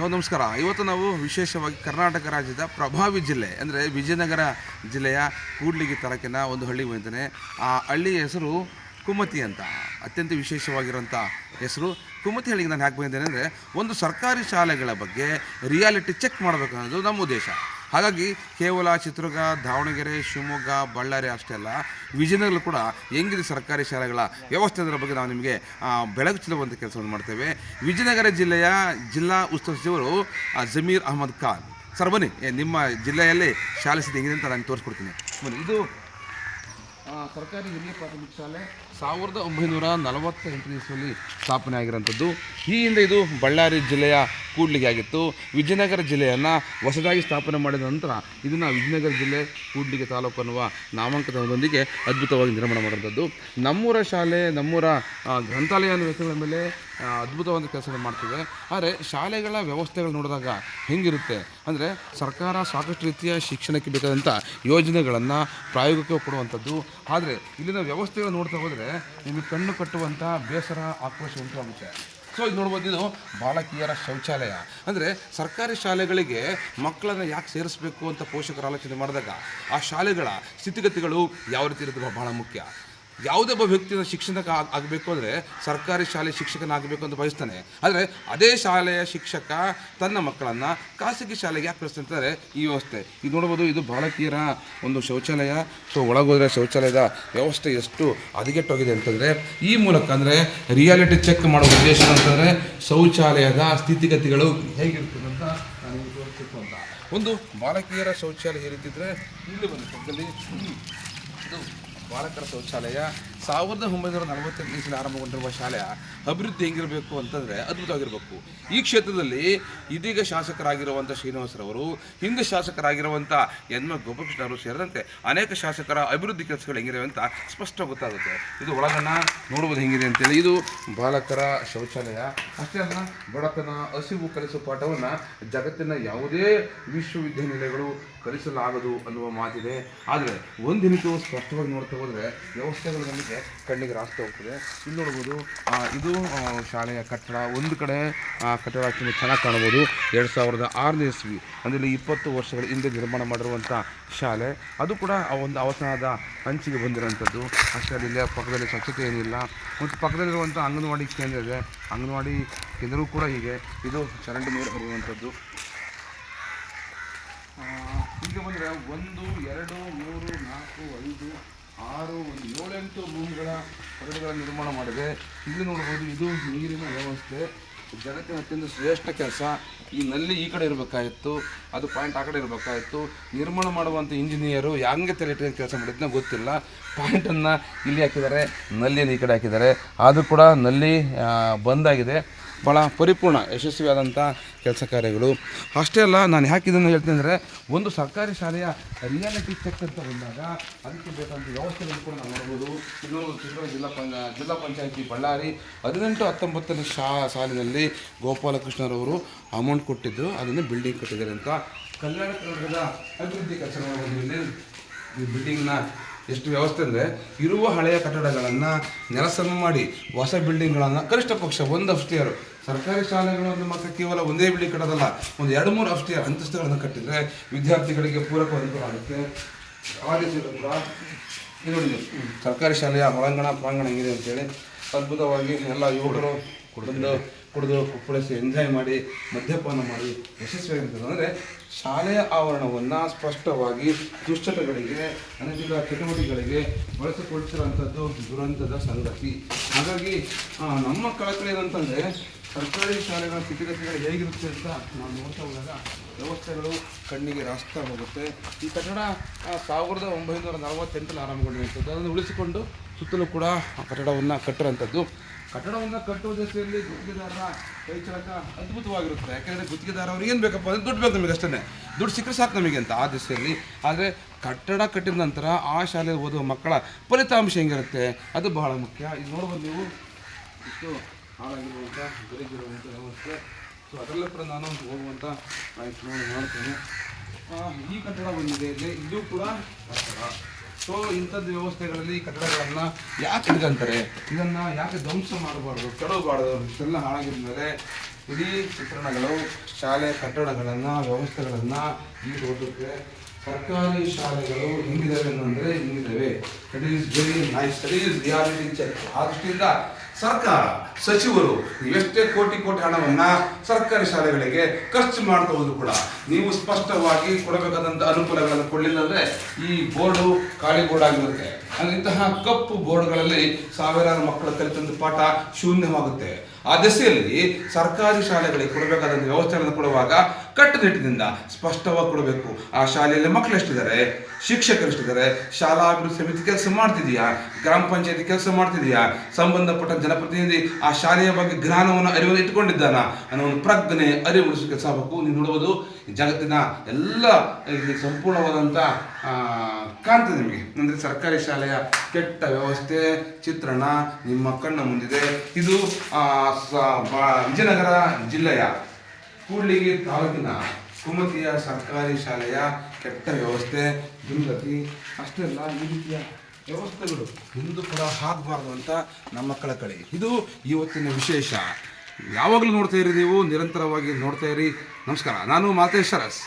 ನಮಸ್ಕಾರ. ಇವತ್ತು ನಾವು ವಿಶೇಷವಾಗಿ ಕರ್ನಾಟಕ ರಾಜ್ಯದ ಪ್ರಭಾವಿ ಜಿಲ್ಲೆ ಅಂದರೆ ವಿಜಯನಗರ ಜಿಲ್ಲೆಯ ಕೂಡ್ಲಿಗಿ ತಾಲೂಕಿನ ಒಂದು ಹಳ್ಳಿಗೆ ಬಂದಿದ್ದೇನೆ. ಆ ಹಳ್ಳಿಯ ಹೆಸರು ಕುಮತಿ ಅಂತ. ಅತ್ಯಂತ ವಿಶೇಷವಾಗಿರುವಂಥ ಹೆಸರು ಕುಮತಿ ಹಳ್ಳಿಗೆ ನಾನು ಯಾಕೆ ಬಂದಿದ್ದೇನೆ ಅಂದರೆ, ಒಂದು ಸರ್ಕಾರಿ ಶಾಲೆಗಳ ಬಗ್ಗೆ ರಿಯಾಲಿಟಿ ಚೆಕ್ ಮಾಡಬೇಕು ಅನ್ನೋದು ನಮ್ಮ ಉದ್ದೇಶ. ಹಾಗಾಗಿ ಕೇವಲ ಚಿತ್ರದುರ್ಗ, ದಾವಣಗೆರೆ, ಶಿವಮೊಗ್ಗ, ಬಳ್ಳಾರಿ ಅಷ್ಟೇ ಅಲ್ಲ, ವಿಜಯನಗರ ಕೂಡ ಹೆಂಗಿದೆ ಸರ್ಕಾರಿ ಶಾಲೆಗಳ ವ್ಯವಸ್ಥೆ ಅದರ ಬಗ್ಗೆ ನಾವು ನಿಮಗೆ ಬೆಳಕು ಚೆಲ್ಲುವಂಥ ಕೆಲಸವನ್ನು ಮಾಡ್ತೇವೆ. ವಿಜಯನಗರ ಜಿಲ್ಲೆಯ ಜಿಲ್ಲಾ ಉಸ್ತುವಾರಿ ಸಚಿವರು ಜಮೀರ್ ಅಹಮದ್ ಖಾನ್ ಸರ್, ಬನ್ನಿ ನಿಮ್ಮ ಜಿಲ್ಲೆಯಲ್ಲಿ ಶಾಲೆ ಸ್ಥಿತಿ ಹೆಂಗಿದೆ ಅಂತ ನಾನು ತೋರಿಸ್ಕೊಡ್ತೀನಿ. ಬನ್ನಿ, ಇದು ಸರ್ಕಾರಿ ಹಿರಿಯ ಪ್ರಾಥಮಿಕ ಶಾಲೆ 1948 ಇಸ್ವಿಯಲ್ಲಿ ಸ್ಥಾಪನೆ ಆಗಿರೋಂಥದ್ದು. ಈ ಹಿಂದೆ ಇದು ಬಳ್ಳಾರಿ ಜಿಲ್ಲೆಯ ಕೂಡ್ಲಿಗಿ ಆಗಿತ್ತು. ವಿಜಯನಗರ ಜಿಲ್ಲೆಯನ್ನು ಹೊಸದಾಗಿ ಸ್ಥಾಪನೆ ಮಾಡಿದ ನಂತರ ಇದನ್ನು ವಿಜಯನಗರ ಜಿಲ್ಲೆ ಕೂಡ್ಲಿಗಿ ತಾಲೂಕು ಅನ್ನುವ ನಾಮಾಂಕನದೊಂದಿಗೆ ಅದ್ಭುತವಾಗಿ ನಿರ್ಮಾಣ ಮಾಡಿರೋಂಥದ್ದು. ನಮ್ಮೂರ ಶಾಲೆ, ನಮ್ಮೂರ ಗ್ರಂಥಾಲಯ ಅನ್ನೋ ಹೆಸರುಗಳ ಮೇಲೆ ಅದ್ಭುತವಾದ ಕೆಲಸಗಳು ಮಾಡ್ತಿದೆ. ಆದರೆ ಶಾಲೆಗಳ ವ್ಯವಸ್ಥೆಗಳು ನೋಡಿದಾಗ ಹೆಂಗಿರುತ್ತೆ ಅಂದರೆ, ಸರ್ಕಾರ ಸಾಕಷ್ಟು ರೀತಿಯ ಶಿಕ್ಷಣಕ್ಕೆ ಬೇಕಾದಂಥ ಯೋಜನೆಗಳನ್ನು ಪ್ರಾಯೋಗಿಕವಾಗಿ ಕೊಡುವಂಥದ್ದು. ಆದರೆ ಇಲ್ಲಿನ ವ್ಯವಸ್ಥೆಗಳು ನೋಡ್ತಾ ಹೋದರೆ ನಿಮಗೆ ಕಣ್ಣು ಕಟ್ಟುವಂಥ ಬೇಸರ, ಆಕ್ರೋಶ ಉಂಟಾಗುತ್ತೆ. ಸೊ ಇದು ನೋಡ್ಬೋದು, ಇದು ಬಾಲಕಿಯರ ಶೌಚಾಲಯ. ಅಂದರೆ ಸರ್ಕಾರಿ ಶಾಲೆಗಳಿಗೆ ಮಕ್ಕಳನ್ನು ಯಾಕೆ ಸೇರಿಸಬೇಕು ಅಂತ ಪೋಷಕರು ಆಲೋಚನೆ ಮಾಡಿದಾಗ ಆ ಶಾಲೆಗಳ ಸ್ಥಿತಿಗತಿಗಳು ಯಾವ ರೀತಿ ಇರುತ್ತೆ ಬಹಳ ಮುಖ್ಯ. ಯಾವುದೇ ಒಬ್ಬ ವ್ಯಕ್ತಿಯ ಶಿಕ್ಷಣಕ್ಕೆ ಆಗಬೇಕು ಅಂದರೆ ಸರ್ಕಾರಿ ಶಾಲೆ ಶಿಕ್ಷಕನಾಗಬೇಕು ಅಂತ ಬಯಸ್ತಾನೆ. ಆದರೆ ಅದೇ ಶಾಲೆಯ ಶಿಕ್ಷಕ ತನ್ನ ಮಕ್ಕಳನ್ನು ಖಾಸಗಿ ಶಾಲೆಗೆ ಯಾಕೆ ಕಳಿಸ್ತಾರೆ? ಈ ವ್ಯವಸ್ಥೆ ಇದು ನೋಡ್ಬೋದು, ಇದು ಬಾಲಕಿಯರ ಒಂದು ಶೌಚಾಲಯ. ಸೊ ಒಳಗೋದ್ರೆ ಶೌಚಾಲಯದ ವ್ಯವಸ್ಥೆ ಎಷ್ಟು ಹದಗೆಟ್ಟೋಗಿದೆ ಅಂತಂದರೆ, ಈ ಮೂಲಕ ಅಂದರೆ ರಿಯಾಲಿಟಿ ಚೆಕ್ ಮಾಡೋ ಉದ್ದೇಶ ಅಂತಂದರೆ ಶೌಚಾಲಯದ ಸ್ಥಿತಿಗತಿಗಳು ಹೇಗಿರ್ತದೆ ಅಂತ ನಾನು ತೋರಿಸ್ಬೇಕು ಅಂತ. ಒಂದು ಬಾಲಕಿಯರ ಶೌಚಾಲಯ ಇರುತ್ತಿದ್ದರೆ ಇಲ್ಲಿ ಬಂದು ಪಕ್ಕದಲ್ಲಿ ಇದು ಬಾಲಕರ ಶೌಚಾಲಯ 1948 ಇಸ್ವಿಯಲ್ಲಿ ಆರಂಭಗೊಂಡಿರುವ ಶಾಲೆಯ ಅಭಿವೃದ್ಧಿ ಹೆಂಗಿರಬೇಕು ಅಂತಂದರೆ ಅದ್ಭುತವಾಗಿರಬೇಕು. ಈ ಕ್ಷೇತ್ರದಲ್ಲಿ ಇದೀಗ ಶಾಸಕರಾಗಿರುವಂಥ ಶ್ರೀನಿವಾಸರವರು, ಹಿಂದೆ ಶಾಸಕರಾಗಿರುವಂಥ ಎನ್ ಎಂ ಗೋಪಾಲಕೃಷ್ಣವರು ಸೇರಿದಂತೆ ಅನೇಕ ಶಾಸಕರ ಅಭಿವೃದ್ಧಿ ಕೆಲಸಗಳು ಹೆಂಗಿವೆ ಅಂತ ಸ್ಪಷ್ಟ ಗೊತ್ತಾಗುತ್ತೆ. ಇದು ಒಳಗಣ್ಣ ನೋಡುವುದು ಹೆಂಗಿದೆ ಅಂತೇಳಿ. ಇದು ಬಾಲಕರ ಶೌಚಾಲಯ. ಅಷ್ಟೇ ಅಲ್ಲ, ಬಡತನ, ಹಸಿವು ಕಲಿಸುವ ಪಾಠವನ್ನು ಜಗತ್ತಿನ ಯಾವುದೇ ವಿಶ್ವವಿದ್ಯಾನಿಲಯಗಳು ಕಲಿಸಲಾಗದು ಅನ್ನುವ ಮಾತಿದೆ. ಆದರೆ ಒಂದಿನಿತು ಸ್ಪಷ್ಟವಾಗಿ ನೋಡ್ತಾ ಹೋದರೆ ವ್ಯವಸ್ಥೆಗಳು ನಮಗೆ ಕಣ್ಣಿಗೆ ರಾಸ್ತಾ ಹೋಗ್ತದೆ. ಇಲ್ಲಿ ನೋಡ್ಬೋದು, ಇದು ಶಾಲೆಯ ಕಟ್ಟಡ. ಒಂದು ಕಡೆ ಕಟ್ಟಡ ತುಂಬ ಚೆನ್ನಾಗಿ ಕಾಣ್ಬೋದು. 2006 ಇಸ್ವಿ ಅಂದರೆ 20 ವರ್ಷಗಳ ಹಿಂದೆ ನಿರ್ಮಾಣ ಮಾಡಿರುವಂಥ ಶಾಲೆ. ಅದು ಕೂಡ ಒಂದು ಅವಸಾನದ ಹಂಚಿಗೆ ಬಂದಿರೋಂಥದ್ದು. ಅಷ್ಟೇ ಇಲ್ಲಿ ಪಕ್ಕದಲ್ಲಿ ಸ್ವಚ್ಛತೆ ಏನಿಲ್ಲ. ಮತ್ತು ಪಕ್ಕದಲ್ಲಿರುವಂಥ ಅಂಗನವಾಡಿ ಕೇಂದ್ರ ಇದೆ. ಅಂಗನವಾಡಿ ಕೇಂದ್ರವೂ ಕೂಡ ಹೀಗೆ, ಇದು ಚರಂಡಿ ನೀರು ಹರಿಯುವಂಥದ್ದು. ಹೀಗೆ ಬಂದರೆ 1, 2, 3, 4, 5, 6, 7, 8 ರೂಮ್ಗಳ ಹೊರಡುಗಳ ನಿರ್ಮಾಣ ಮಾಡಿದೆ. ಇಲ್ಲಿ ನೋಡ್ಬೋದು, ಇದು ನೀರಿನ ವ್ಯವಸ್ಥೆ. ಜಗತ್ತಿನ ಅತ್ಯಂತ ಶ್ರೇಷ್ಠ ಕೆಲಸ. ಈ ನಲ್ಲಿ ಈ ಕಡೆ ಇರಬೇಕಾಗಿತ್ತು, ಅದು ಪಾಯಿಂಟ್ ಆ ಕಡೆ ಇರಬೇಕಾಗಿತ್ತು. ನಿರ್ಮಾಣ ಮಾಡುವಂಥ ಇಂಜಿನಿಯರು ಹೆಂಗೆ ತಲೆ ಕೆಲಸ ಮಾಡಿದ್ನ ಗೊತ್ತಿಲ್ಲ. ಪಾಯಿಂಟನ್ನು ಇಲ್ಲಿ ಹಾಕಿದ್ದಾರೆ, ನಲ್ಲಿಯನ್ನು ಈ ಕಡೆ ಹಾಕಿದ್ದಾರೆ. ಆದರೂ ಕೂಡ ನಲ್ಲಿ ಬಂದಾಗಿದೆ. ಭಾಳ ಪರಿಪೂರ್ಣ ಯಶಸ್ವಿಯಾದಂಥ ಕೆಲಸ ಕಾರ್ಯಗಳು. ಅಷ್ಟೇ ಅಲ್ಲ, ನಾನು ಯಾಕೆ ಇದನ್ನು ಹೇಳ್ತೀನಿ ಅಂದರೆ, ಒಂದು ಸರ್ಕಾರಿ ಶಾಲೆಯ ರಿಯಾಲಿಟಿ ಚೆಕ್ ಅಂತ ಬಂದಾಗ ಅದಕ್ಕೆ ಬೇಕಾದಂಥ ವ್ಯವಸ್ಥೆಗಳು ಕೂಡ ನಾವು ನೋಡ್ಬೋದು. ಇನ್ನೊಂದು ಚಿತ್ರದುರ್ಗ ಜಿಲ್ಲಾ ಪಂಚಾಯತಿ ಬಳ್ಳಾರಿ 18-19 ಸಾಲಿನಲ್ಲಿ ಗೋಪಾಲಕೃಷ್ಣರವರು ಅಮೌಂಟ್ ಕೊಟ್ಟಿದ್ದು, ಅದನ್ನು ಬಿಲ್ಡಿಂಗ್ ಕಟ್ಟಿದ್ದಾರೆ ಅಂತ. ಕಲ್ಯಾಣ ಕರ್ನಾಟಕದ ಅಭಿವೃದ್ಧಿ ಕೆಲಸ ಇಲ್ಲಿ ಈ ಬಿಲ್ಡಿಂಗ್ನ ಎಷ್ಟು ವ್ಯವಸ್ಥೆ ಅಂದರೆ, ಇರುವ ಹಳೆಯ ಕಟ್ಟಡಗಳನ್ನು ನೆಲಸಮ ಮಾಡಿ ಹೊಸ ಬಿಲ್ಡಿಂಗ್ಗಳನ್ನು ಕನಿಷ್ಠ ಪಕ್ಷ 1 ಅಪ್ಸ್ಟೇರ್ ಸರ್ಕಾರಿ ಶಾಲೆಗಳನ್ನು ಮಾತ್ರ ಕೇವಲ ಒಂದೇ ಬಿಲ್ಡಿಂಗ್ ಕಟ್ಟೋದಲ್ಲ, ಒಂದು 2-3 ಅಪ್ಸ್ಟೇರ್ ಅಂತಸ್ತುಗಳನ್ನು ಕಟ್ಟಿದರೆ ವಿದ್ಯಾರ್ಥಿಗಳಿಗೆ ಪೂರಕ ಅನುಕೂಲ ಆಗುತ್ತೆ. ನೋಡಿ, ಸರ್ಕಾರಿ ಶಾಲೆಯ ಒಳಾಂಗಣ ಪ್ರಾಂಗಣ ಹೆಂಗಿದೆ ಅಂತೇಳಿ ಅದ್ಭುತವಾಗಿ ಎಲ್ಲ ಯುವಕರು ಕುಡಿದು ಕುಪ್ಪಳಿಸಿ ಎಂಜಾಯ್ ಮಾಡಿ ಮದ್ಯಪಾನ ಮಾಡಿ ಯಶಸ್ವಿಯಾಗಿರ್ತದೆ. ಅಂದರೆ ಶಾಲೆಯ ಆವರಣವನ್ನು ಸ್ಪಷ್ಟವಾಗಿ ದುಶ್ಚಟಗಳಿಗೆ, ಅನಧಿಕ ಚಟುವಟಿಕೆಗಳಿಗೆ ಬಳಸಿಕೊಳ್ತಿರೋಂಥದ್ದು ದುರಂತದ ಸಂಗತಿ. ಹಾಗಾಗಿ ನಮ್ಮ ಕಳಕಳಿ ಏನಂತಂದರೆ, ಸರ್ಕಾರಿ ಶಾಲೆಗಳ ಸ್ಥಿತಿಗತಿಗಳು ಹೇಗಿರುತ್ತೆ ಅಂತ ನಾವು ನೋಡ್ತಾ ಹೋದಾಗ ವ್ಯವಸ್ಥೆಗಳು ಕಣ್ಣಿಗೆ ರಾಸ್ತಾ ಹೋಗುತ್ತೆ. ಈ ಕಟ್ಟಡ 1948 ಆರಂಭಗೊಂಡಿರುವಂಥದ್ದು. ಅದನ್ನು ಉಳಿಸಿಕೊಂಡು ಸುತ್ತಲೂ ಕೂಡ ಕಟ್ಟಡವನ್ನು ಕಟ್ಟಿರೋಂಥದ್ದು. ಕಟ್ಟಡವನ್ನು ಕಟ್ಟುವ ದಿಸೆಯಲ್ಲಿ ಗುತ್ತಿಗೆದಾರರ ಕೈ ಚಳಕ ಅದ್ಭುತವಾಗಿರುತ್ತೆ. ಯಾಕೆಂದರೆ ಗುತ್ತಿಗೆದಾರ ಅವ್ರಿಗೆ ಏನು ಬೇಕಪ್ಪ ಅಂದರೆ ದುಡ್ಡು ಬೇಕು ನಮಗೆ, ಅಷ್ಟೇ ದುಡ್ಡು ಸಿಕ್ಕರೆ ಸಾಕು ನಮಗೆ ಅಂತ ಆ ದಿಸೆಯಲ್ಲಿ. ಆದರೆ ಕಟ್ಟಡ ಕಟ್ಟಿದ ನಂತರ ಆ ಶಾಲೆಗೆ ಓದುವ ಮಕ್ಕಳ ಫಲಿತಾಂಶ ಹೆಂಗಿರುತ್ತೆ ಅದು ಬಹಳ ಮುಖ್ಯ. ಇದು ನೋಡ್ಬೋದು ನೀವು, ಇಷ್ಟು ಹಾಳಾಗಿರುವಂಥ ಗರೀಬಿರುವಂಥ ವ್ಯವಸ್ಥೆ. ಸೊ ಅದರಲ್ಲೂ ಕೂಡ ನಾನು ಹೋಗುವಂಥ ಮಾಡ್ತೇನೆ. ಈ ಕಟ್ಟಡ ಬಂದಿದೆ, ಇದು ಕೂಡ ಕಟ್ಟಡ. ಸೊ ಇಂಥದ್ದು ವ್ಯವಸ್ಥೆಗಳಲ್ಲಿ ಕಟ್ಟಡಗಳನ್ನು ಯಾಕೆ ಹಿಡ್ಕೊಂತಾರೆ, ಇದನ್ನು ಯಾಕೆ ಧ್ವಂಸ ಮಾಡಬಾರ್ದು, ಕೆಡವಬಾರ್ದು, ಇಷ್ಟೆಲ್ಲ ಹಾಳಾಗಿದ ಮೇಲೆ ಇಡೀ ಚಿತ್ರಣಗಳು ಶಾಲೆ ಕಟ್ಟಡಗಳನ್ನು ವ್ಯವಸ್ಥೆಗಳನ್ನು ಈ ಓದಕ್ಕೆ ಸರ್ಕಾರಿ ಶಾಲೆಗಳು ಹೆಂಗಿದ್ದಾವೆ ಅಂದರೆ ಹಿಂಗಿದ್ದಾವೆ. That is very nice. That is reality check. ಆ ದೃಷ್ಟಿಯಿಂದ ಸರ್ಕಾರ ಸಚಿವರು ನೀವೆಷ್ಟೇ ಕೋಟಿ ಹಣವನ್ನು ಸರ್ಕಾರಿ ಶಾಲೆಗಳಿಗೆ ಖರ್ಚು ಮಾಡ್ತಾ ಹೋದ್ರು ಕೂಡ ನೀವು ಸ್ಪಷ್ಟವಾಗಿ ಕೊಡಬೇಕಾದಂಥ ಅನುಕೂಲಗಳನ್ನು ಕೊಡಲಿಲ್ಲ ಅಂದರೆ ಈ ಬೋರ್ಡು ಖಾಲಿ ಬೋರ್ಡ್ ಆಗಿರುತ್ತೆ. ಅಂದರೆ ಇಂತಹ ಕಪ್ಪು ಬೋರ್ಡ್ಗಳಲ್ಲಿ ಸಾವಿರಾರು ಮಕ್ಕಳ ಕಲಿತಂಥ ಪಾಠ ಶೂನ್ಯವಾಗುತ್ತೆ. ಆ ದಿಸೆಯಲ್ಲಿ ಸರ್ಕಾರಿ ಶಾಲೆಗಳಿಗೆ ಕೊಡಬೇಕಾದಂಥ ವ್ಯವಸ್ಥೆಗಳನ್ನು ಕೊಡುವಾಗ ಕಟ್ಟುನಿಟ್ಟಿನಿಂದ ಸ್ಪಷ್ಟವಾಗಿ ಕೊಡಬೇಕು. ಆ ಶಾಲೆಯಲ್ಲಿ ಮಕ್ಕಳು ಎಷ್ಟಿದ್ದಾರೆ, ಶಿಕ್ಷಕರು ಎಷ್ಟಿದ್ದಾರೆ, ಶಾಲಾ ಅಭಿವೃದ್ಧಿ ಸಮಿತಿ ಕೆಲಸ ಮಾಡ್ತಿದೆಯಾ, ಗ್ರಾಮ ಪಂಚಾಯತಿ ಕೆಲಸ ಮಾಡ್ತಿದೆಯಾ, ಸಂಬಂಧಪಟ್ಟ ಜನಪ್ರತಿನಿಧಿ ಆ ಶಾಲೆಯ ಬಗ್ಗೆ ಜ್ಞಾನವನ್ನು ಅರಿವನ್ನು ಇಟ್ಟುಕೊಂಡಿದ್ದಾನ ಅನ್ನೋ ಒಂದು ಪ್ರಜ್ಞೆ ಅರಿವುಡಿಸೋ ಕೆಲಸ ಆಗಬೇಕು. ನೀವು ನೋಡುವುದು ಜಗತ್ತಿನ ಎಲ್ಲ ಇಲ್ಲಿ ಸಂಪೂರ್ಣವಾದಂಥ ಕಾಣ್ತದೆ ನಿಮಗೆ. ಅಂದರೆ ಸರ್ಕಾರಿ ಶಾಲೆಯ ಕೆಟ್ಟ ವ್ಯವಸ್ಥೆ ಚಿತ್ರಣ ನಿಮ್ಮ ಕಣ್ಣ ಮುಂದಿದೆ. ಇದು ವಿಜಯನಗರ ಜಿಲ್ಲೆಯ ಕೂಡ್ಲಿಗಿ ತಾಲೂಕಿನ ಕುಮತಿಯ ಸರ್ಕಾರಿ ಶಾಲೆಯ ಕೆಟ್ಟ ವ್ಯವಸ್ಥೆ ದುರ್ಗತಿ. ಅಷ್ಟೆಲ್ಲ ಈ ರೀತಿಯ ವ್ಯವಸ್ಥೆಗಳು ಎಂದು ಕೂಡ ಆಗಬಾರ್ದು ಅಂತ ನಮ್ಮ ಕಳಕಳಿ. ಇದು ಇವತ್ತಿನ ವಿಶೇಷ. ಯಾವಾಗಲೂ ನೋಡ್ತಾ ಇರಿ, ನೀವು ನಿರಂತರವಾಗಿ ನೋಡ್ತಾ ಇರಿ. ನಮಸ್ಕಾರ. ನಾನು ಮಾತೇಶ್ ಸರಸ್.